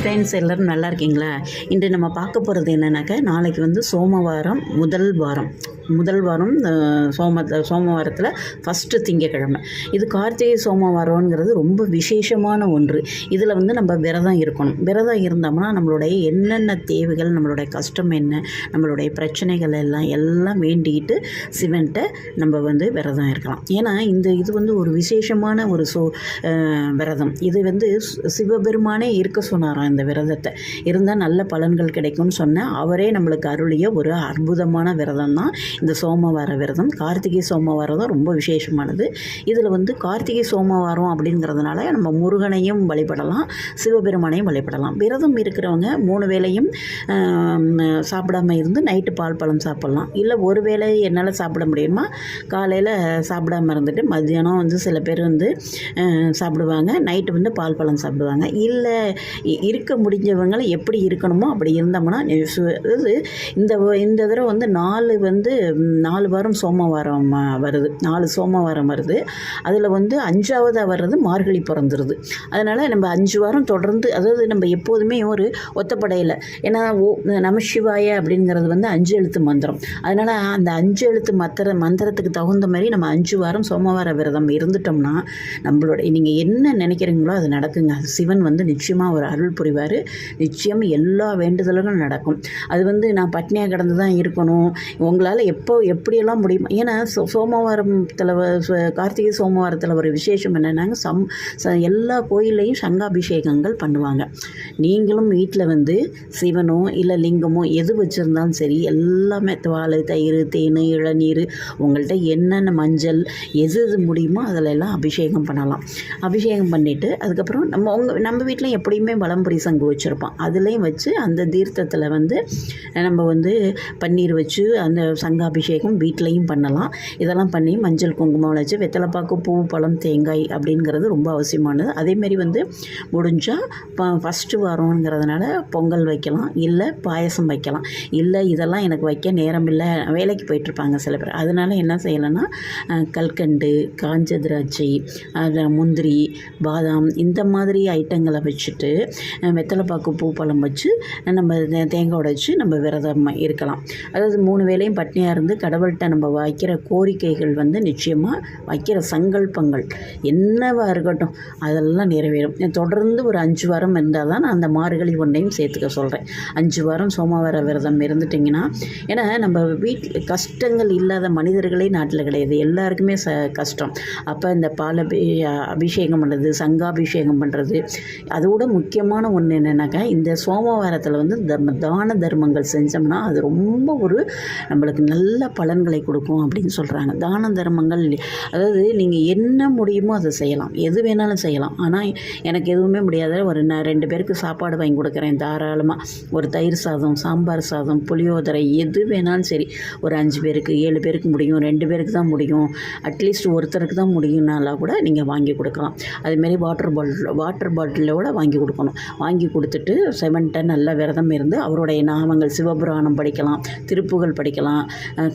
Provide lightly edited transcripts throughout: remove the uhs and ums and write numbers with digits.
Friends எல்லோரும் நல்லா இருக்கீங்களா? இன்று நம்ம பார்க்க போகிறது என்னன்னாக்கா, நாளைக்கு வந்து சோமவாரம் முதல் வாரம் சோமவாரத்தில் ஃபஸ்ட்டு திங்கக்கிழமை. இது கார்த்திகை சோமவாரங்கிறது ரொம்ப விசேஷமான ஒன்று. இதில் வந்து நம்ம விரதம் இருக்கணும். விரதம் இருந்தோம்னா நம்மளுடைய என்னென்ன தேவைகள், நம்மளுடைய கஷ்டம் என்ன, நம்மளுடைய பிரச்சனைகள் எல்லாம் வேண்டிக்கிட்டு சிவன்கிட்ட நம்ம வந்து விரதம் இருக்கலாம். ஏன்னா இது வந்து ஒரு விசேஷமான ஒரு விரதம். இது வந்து சிவபெருமானே இருக்க சொன்னாராம். இந்த விரதத்தை இருந்தால் நல்ல பலன்கள் கிடைக்கும்னு சொன்ன அவரே நம்மளுக்கு அருளிய ஒரு அற்புதமான விரதம் தான் இந்த சோமவார விரதம். கார்த்திகை சோமவாரம் தான் ரொம்ப விசேஷமானது. இதில் வந்து கார்த்திகை சோமவாரம் அப்படிங்கிறதுனால நம்ம முருகனையும் வழிபடலாம், சிவபெருமானையும் வழிபடலாம். விரதம் இருக்கிறவங்க 3 வேளையும் சாப்பிடாம இருந்து நைட்டு பால் பழம் சாப்பிட்லாம். இல்லை ஒரு வேளை என்னால் சாப்பிட முடியுமா, காலையில் சாப்பிடாமல் இருந்துட்டு மத்தியானம் வந்து சில பேர் வந்து சாப்பிடுவாங்க, நைட்டு வந்து பால் பழம் சாப்பிடுவாங்க. இல்லை இருக்க முடிஞ்சவங்களை எப்படி இருக்கணுமோ அப்படி இருந்தோம்னா, அதாவது இந்த தடவை வந்து 4 வாரம் சோமவாரம் வருது, 4 சோமவாரம் வருது. அதில் வந்து 5ஆவதாக வர்றது மார்கழி பிறந்துருது. அதனால் நம்ம 5 வாரம் தொடர்ந்து, அதாவது நம்ம எப்போதுமே ஒரு ஒத்தப்படையில், ஏன்னா நமசிவாய அப்படிங்கிறது வந்து 5 எழுத்து மந்திரம். அதனால் அந்த 5 எழுத்து மந்திரத்துக்கு தகுந்த மாதிரி நம்ம 5 வாரம் சோமவார விரதம் இருந்துட்டோம்னா நம்மளோட நீங்கள் என்ன நினைக்கிறீங்களோ அது நடக்குங்க. சிவன் வந்து நிச்சயமாக ஒரு அருள் புரிவார். நிச்சயம் எல்லா வேண்டுதல்களும் நடக்கும். அது வந்து நான் பட்னியாக கிடந்து தான் இருக்கணும், உங்களால் எப்படியெல்லாம் முடியும். ஏன்னா சோமவாரத்தில் கார்த்திகை சோமவாரத்தில் ஒரு விசேஷம் என்னென்னாங்க, எல்லா கோயிலையும் சங்காபிஷேகங்கள் பண்ணுவாங்க. நீங்களும் வீட்டில் வந்து சிவனோ இல்லை லிங்கமோ எது வச்சுருந்தாலும் சரி, எல்லாமே பால், தயிர், தேன், இளநீர், உங்கள்கிட்ட என்னென்ன மஞ்சள் எது முடியுமோ அதில் எல்லாம் அபிஷேகம் பண்ணலாம். அபிஷேகம் பண்ணிவிட்டு அதுக்கப்புறம் நம்ம வீட்டில் எப்படியுமே வலம்புரி சங்கு வச்சுருப்போம். அதுலேயும் வச்சு அந்த தீர்த்தத்தில் வந்து நம்ம வந்து பன்னீர் வச்சு அந்த சங்காபிஷேகம் வீட்லேயும் பண்ணலாம். இதெல்லாம் பண்ணி மஞ்சள் குங்குமம் வச்சு வெத்தலைப்பாக்கு, பூ, பழம், தேங்காய் அப்படிங்கிறது ரொம்ப அவசியமானது. அதேமாரி வந்து முடிஞ்சால் ஃபஸ்ட்டு வாரங்கிறதுனால பொங்கல் வைக்கலாம், இல்லை பாயசம் வைக்கலாம். இல்லை இதெல்லாம் எனக்கு வைக்க நேரம் இல்லை, வேலைக்கு போயிட்டுருப்பாங்க சில பேர். அதனால் என்ன செய்யலைன்னா கல்கண்டு, காஞ்ச திராட்சை, முந்திரி, பாதாம் இந்த மாதிரி ஐட்டங்களை வச்சுட்டு வெத்தலைப்பாக்கு, பூ, பழம் வச்சு நம்ம தேங்காய் உடைச்சி நம்ம விரதம் இருக்கலாம். அதாவது 3 வேளையும் பட்னியாக இருந்து கடவுள்கிட்ட நம்ம வைக்கிற கோரிக்கைகள் வந்து நிச்சயமாக வைக்கிற சங்கல்பங்கள் என்னவாக இருக்கட்டும் அதெல்லாம் நிறைவேறும். தொடர்ந்து ஒரு 5 வாரம் இருந்தால் தான் நான் அந்த மார்கழி ஒன்றையும் சேர்த்துக்க சொல்கிறேன். 5 வாரம் சோமவார விரதம் இருந்துட்டிங்கன்னா, ஏன்னா நம்ம வீட்டில் கஷ்டங்கள் இல்லாத மனிதர்களே நாட்டில் கிடையாது, எல்லாருக்குமே கஷ்டம். அப்போ இந்த அபிஷேகம் பண்ணுறது, சங்காபிஷேகம் பண்ணுறது, அதோட முக்கியமான ஒன்று என்னென்னாக்கா, இந்த சோமவாரத்தில் வந்து தான தர்மங்கள் செஞ்சோம்னா அது ரொம்ப ஒரு நம்மளுக்கு நல்ல பலன்களை கொடுக்கும் அப்படின்னு சொல்கிறாங்க. தான தர்மங்கள், அதாவது நீங்கள் என்ன முடியுமோ அதை செய்யலாம், எது வேணாலும் செய்யலாம். ஆனால் எனக்கு எதுவுமே முடியாத நான் 2 பேருக்கு சாப்பாடு வாங்கி கொடுக்குறேன் தாராளமாக. ஒரு தயிர் சாதம், சாம்பார் சாதம், புளியோதரை, எது வேணாலும் சரி. ஒரு 5 பேருக்கு 7 பேருக்கு முடியும், 2 பேருக்கு தான் முடியும், அட்லீஸ்ட் ஒருத்தருக்கு தான் முடியும்னாலாம் கூட நீங்கள் வாங்கி கொடுக்கலாம். அதுமாரி வாட்டர் பாட்டிலோட வாங்கி கொடுக்கணும். வாங்கி கொடுத்துட்டு செவன்ட்ட நல்ல விரதம் இருந்து அவருடைய நாமங்கள், சிவபுராணம் படிக்கலாம், திருப்புகள் படிக்கலாம்,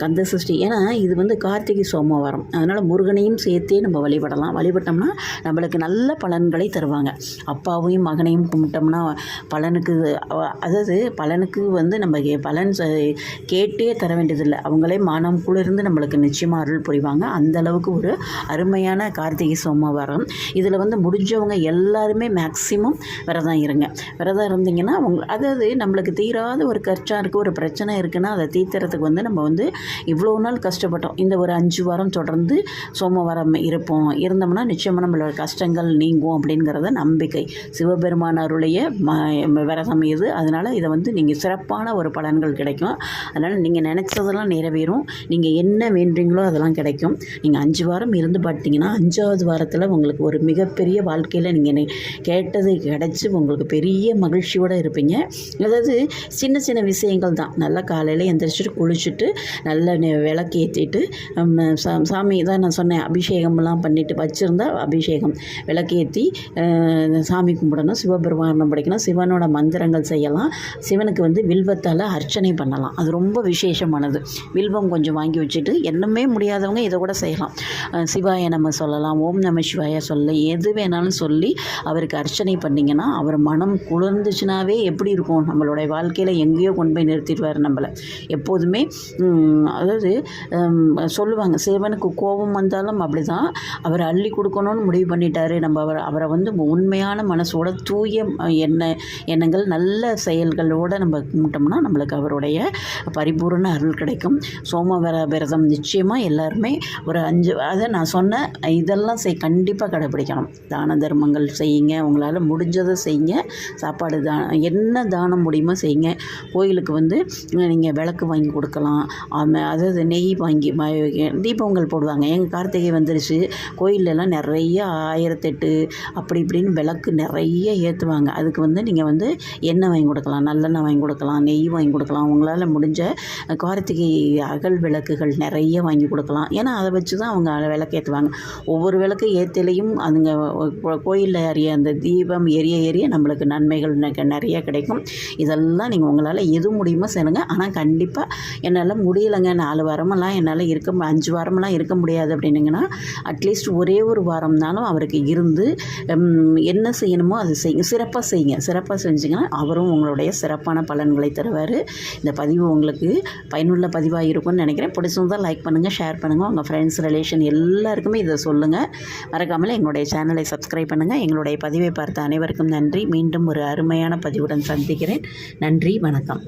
கந்த சஷ்டி. ஏன்னா இது வந்து கார்த்திகை சோமவாரம், அதனால் முருகனையும் சேர்த்தே நம்ம வழிபட்டோம்னா நம்மளுக்கு நல்ல பலன்களை தருவாங்க. அப்பாவையும் மகனையும் கும்பிட்டோம்னா பலனுக்கு வந்து நம்ம பலன் கேட்டே தர வேண்டியதில்லை, அவங்களே மானம் கூட இருந்து நம்மளுக்கு நிச்சயமாக அருள் புரிவாங்க. அந்தளவுக்கு ஒரு அருமையான கார்த்திகை சோமவாரம். இதில் வந்து முடிஞ்சவங்க எல்லாருமே மேக்சிமம் விரதம் இருங்க. விரதம் இருந்தீங்கன்னா அதாவது நம்மளுக்கு தீராத ஒரு கஷ்டம் இருக்குது, ஒரு பிரச்சனை இருக்குன்னா அதை தீர்த்துறதுக்கு வந்து நம்ம வந்து இவ்வளோ நாள் கஷ்டப்பட்டோம். இந்த ஒரு 5 வாரம் தொடர்ந்து சோமவாரம் இருந்தோம்னா நிச்சயமாக நம்மளோட கஷ்டங்கள் நீங்கும் அப்படிங்கிறத நம்பிக்கை. சிவபெருமான அருளைய விரதம் இது. அதனால் இதை வந்து நீங்கள் சிறப்பான ஒரு பலன்கள் கிடைக்கும். அதனால் நீங்கள் நினச்சதெல்லாம் நிறைவேறும், நீங்கள் என்ன வேண்டுறீங்களோ அதெல்லாம் கிடைக்கும். நீங்கள் 5 வாரம் இருந்து பார்த்தீங்கன்னா 5ஆவது வாரத்தில் உங்களுக்கு ஒரு மிகப்பெரிய வாழ்க்கையில் நீங்கள் கேட்டது கிடச்சி உங்களுக்கு பெரிய மகிழ்ச்சியோடு இருப்பீங்க. அதாவது சின்ன சின்ன விஷயங்கள் தான். நல்லா காலையில் எந்திரிச்சிட்டு குளிச்சுட்டு நல்லா விளக்கேற்றிட்டு சாமி தான் நான் சொன்னேன், அபிஷேகம்லாம் பண்ணிவிட்டு வச்சுருந்தா அபிஷேகம் விளக்கேற்றி சாமி கும்பிடணும், சிவபெருமானம் படிக்கணும், சிவனோட மந்திரங்கள் செய்யலாம். சிவனுக்கு வந்து வில்வத்தால் அர்ச்சனை பண்ணலாம். அது ரொம்ப விசேஷமானது. வில்வம் கொஞ்சம் வாங்கி வச்சுட்டு என்னமே முடியாதவங்க இதை கூட செய்யலாம். சிவாய நம்ம சொல்லலாம், ஓம் நம சிவாய சொல்ல எது வேணாலும் சொல்லி அவருக்கு அர்ச்சனை பண்ணிங்கன்னா அவர் மனம் குளிர்ந்துச்சுனாவே எப்படி இருக்கும், நம்மளுடைய வாழ்க்கையில் எங்கேயோ கொண்டு போய் நிறுத்திடுவார் நம்மளை. எப்போதுமே அதாவது சொல்லுவாங்க, சிவனுக்கு கோபம் வந்தாலும் அப்படி தான், அவர் அள்ளி கொடுக்கணும்னு முடிவு பண்ணிட்டாரு. நம்ம அவரை வந்து உண்மையான மனசோட தூய எண்ணங்கள் நல்ல செயல்களோடு நம்ம கும்பிட்டோம்னா நம்மளுக்கு அவருடைய பரிபூர்ண அருள் கிடைக்கும். சோமவார விரதம் நிச்சயமாக எல்லாருமே ஒரு 5 அதை நான் சொன்ன இதெல்லாம் கண்டிப்பாக கடைப்பிடிக்கணும். தான தர்மங்கள் செய்யுங்க, உங்களால் முடிஞ்சதை செய்யுங்க. சாப்பாடு என்ன தானம் முடியுமோ செய்யுங்க. கோயிலுக்கு வந்து நீங்கள் விளக்கு வாங்கி கொடுக்கலாம், அதாவது நெய் வாங்கி தீபங்கள் போடுவாங்க. எங்கள் கார்த்திகை வந்துருச்சு, கோயிலெல்லாம் நிறைய 1008 அப்படி இப்படின்னு விளக்கு நிறைய ஏற்றுவாங்க. அதுக்கு வந்து நீங்கள் வந்து எண்ணெய் வாங்கி கொடுக்கலாம், நல்லெண்ணெய் வாங்கி கொடுக்கலாம், நெய் வாங்கி கொடுக்கலாம். உங்களால் முடிஞ்ச கார்த்திகை அகல் விளக்குகள் நிறைய வாங்கி கொடுக்கலாம். ஏன்னா அதை வச்சு தான் அவங்க விளக்கு ஏற்றுவாங்க. ஒவ்வொரு விளக்கு ஏற்றிலையும் அதுங்க கோயிலில் ஏறிய அந்த தீபம் எரிய நம்மளுக்கு நன்மைகள் நிறைய கிடைக்கும். இதெல்லாம் நீங்கள் உங்களால் எது முடியுமோ செய்யுங்க. ஆனால் கண்டிப்பாக என்னால் முடியலைங்க, 4 வாரமெல்லாம் என்னால் 5 வாரமெல்லாம் இருக்க முடியாது அப்படின்னிங்கன்னா அட்லீஸ்ட் ஒரே ஒரு வாரம்னாலும் அவருக்கு இருந்து என்ன செய்யணுமோ அது செய்யுங்க. சிறப்பாக செய்யுங்க. சிறப்பாக செஞ்சிங்கன்னா அவரும் உங்களுடைய சிறப்பான பலன்களை தருவார். இந்த பதிவு உங்களுக்கு பயனுள்ள பதிவாக இருக்கும்னு நினைக்கிறேன். பிடிச்சிருந்தால் லைக் பண்ணுங்கள், ஷேர் பண்ணுங்கள், உங்கள் ஃப்ரெண்ட்ஸ் ரிலேஷன் எல்லாருக்குமே இதை சொல்லுங்கள். மறக்காமல் எங்களுடைய சேனலை சப்ஸ்கிரைப் பண்ணுங்கள். எங்களுடைய பதிவை பார்த்த அனைவருக்கும் நன்றி. மீண்டும் ஒரு அருமையான பதிவுடன் சந்திக்கிறேன். நன்றி, வணக்கம்.